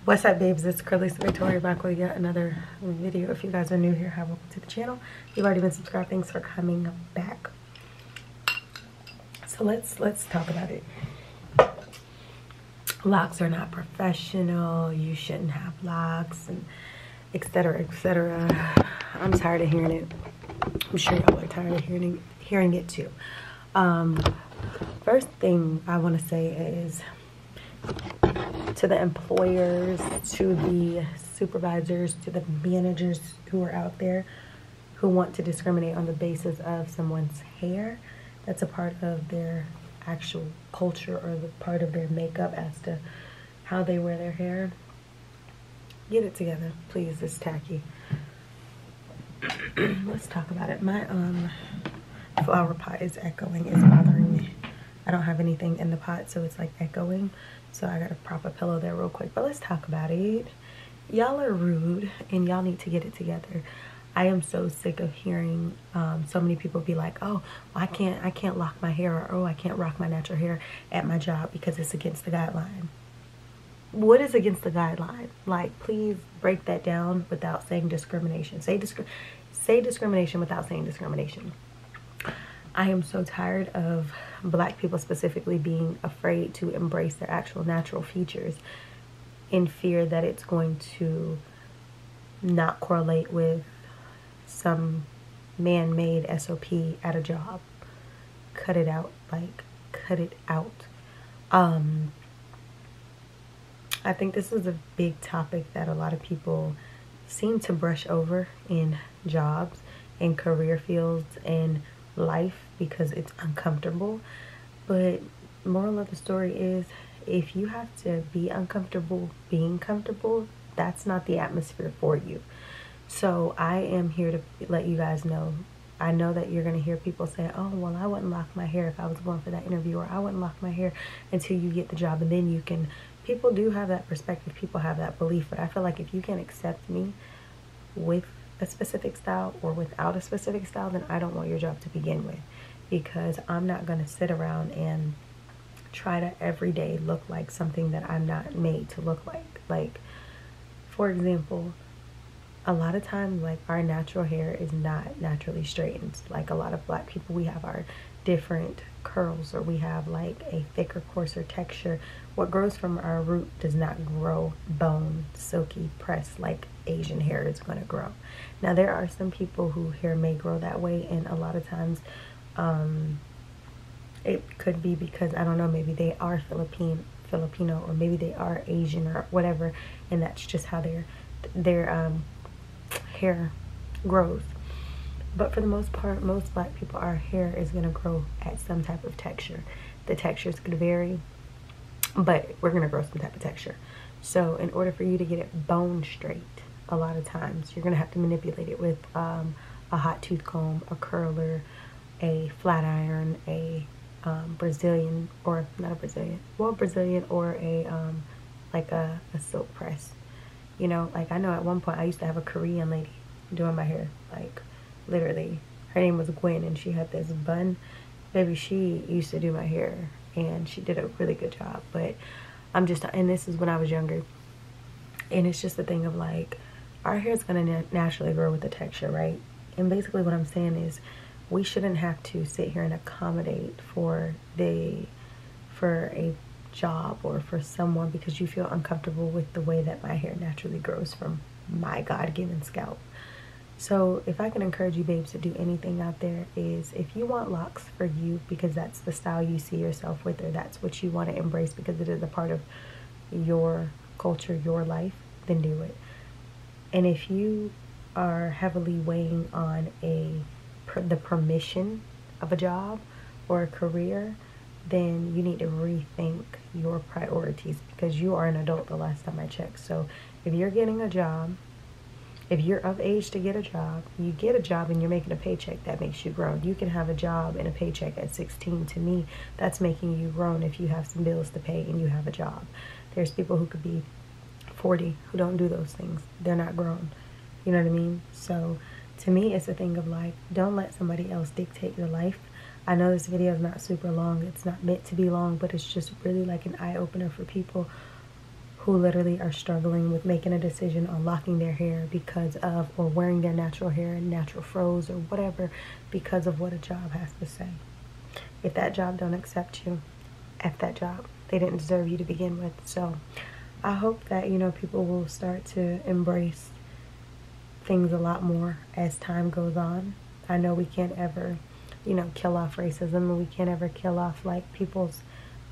What's up, babes? It's cralisa Victoria back with yet another video. If you guys are new here, hi, welcome to the channel. If you've already been subscribed, thanks for coming back. So let's talk about it. Locks are not professional. You shouldn't have locks, and etc. etc. I'm tired of hearing it. I'm sure y'all are tired of hearing it too. First thing I want to say is, to the employers, to the supervisors, to the managers who are out there who want to discriminate on the basis of someone's hair, that's a part of their actual culture or the part of their makeup as to how they wear their hair. Get it together, please. It's tacky. Let's talk about it. My flower pot is echoing. It's bothering me. I don't have anything in the pot, so it's like echoing. So I gotta prop a pillow there real quick. But let's talk about it. Y'all are rude and y'all need to get it together. I am so sick of hearing so many people be like, oh, I can't lock my hair, or oh, I can't rock my natural hair at my job because it's against the guideline. What is against the guideline? Like, please break that down without saying discrimination. Say discrimination without saying discrimination. I am so tired of Black people specifically being afraid to embrace their actual natural features in fear that it's going to not correlate with some man-made SOP at a job. Cut it out. Like, cut it out. I think this is a big topic that a lot of people seem to brush over in jobs, in career fields, and life because it's uncomfortable. But moral of the story is, if you have to be uncomfortable being comfortable, that's not the atmosphere for you. So I am here to let you guys know. I know that you're going to hear people say, oh, well, I wouldn't lock my hair if I was going for that interview, or I wouldn't lock my hair until you get the job and then you can. People do have that perspective. People have that belief. But I feel like if you can accept me with a specific style or without a specific style, then I don't want your job to begin with, because I'm not going to sit around and try to every day look like something that I'm not made to look like. Like, for example, a lot of times, like, our natural hair is not naturally straightened. Like, a lot of Black people, we have our different curls, or we have like a thicker, coarser texture. What grows from our root does not grow bone, silky, pressed like Asian hair is going to grow. Now, there are some people who hair may grow that way, and a lot of times it could be because, I don't know, maybe they are Filipino, or maybe they are Asian or whatever, and that's just how their hair grows. But for the most part, most Black people, our hair is going to grow at some type of texture. The textures could vary, but we're going to grow some type of texture. So in order for you to get it bone straight, a lot of times you're going to have to manipulate it with a hot tooth comb, a curler, a flat iron, a Brazilian, or not a Brazilian, well, Brazilian, or a like a silk press. You know, like, I know at one point I used to have a Korean lady doing my hair. Like, literally, her name was Gwen, and she had this bun. Baby, she used to do my hair, and she did a really good job. But and this is when I was younger, and it's just the thing of, like, our hair is going to naturally grow with the texture, right? And basically what I'm saying is, we shouldn't have to sit here and accommodate for a job or for someone because you feel uncomfortable with the way that my hair naturally grows from my God-given scalp. So if I can encourage you, babes, to do anything out there, is if you want locks for you because that's the style you see yourself with, or that's what you want to embrace because it is a part of your culture, your life, then do it. And if you are heavily weighing on the permission of a job or a career, then you need to rethink your priorities, because you are an adult the last time I checked. So if you're getting a job, if you're of age to get a job, you get a job and you're making a paycheck, that makes you grown. You can have a job and a paycheck at 16. To me, that's making you grown if you have some bills to pay and you have a job. There's people who could be 40 who don't do those things. They're not grown. You know what I mean? So to me, it's a thing of, like, don't let somebody else dictate your life. I know this video is not super long. It's not meant to be long, but it's just really like an eye-opener for people who literally are struggling with making a decision on locking their hair because of, or wearing their natural hair in natural froze or whatever, because of what a job has to say. If that job don't accept you, F that job. They didn't deserve you to begin with. So I hope that, you know, people will start to embrace things a lot more as time goes on. I know we can't ever, you know, kill off racism, and we can't ever kill off like people's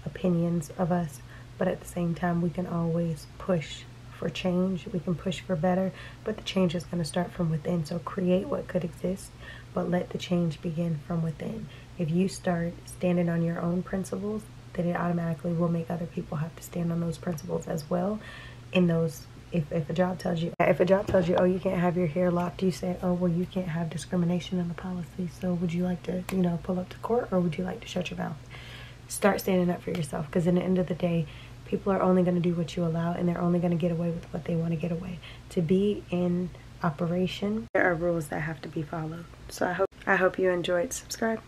opinions of us, but at the same time we can always push for change. We can push for better, but the change is going to start from within. So create what could exist, but let the change begin from within. If you start standing on your own principles, then it automatically will make other people have to stand on those principles as well. In those, if a job tells you, oh, you can't have your hair locked, you say, oh, well, you can't have discrimination in the policy, so would you like to, you know, pull up to court, or would you like to shut your mouth? Start standing up for yourself, because in the end of the day, people are only going to do what you allow, and they're only going to get away with what they want to get away. To be in operation, there are rules that have to be followed. So I hope you enjoyed. Subscribe.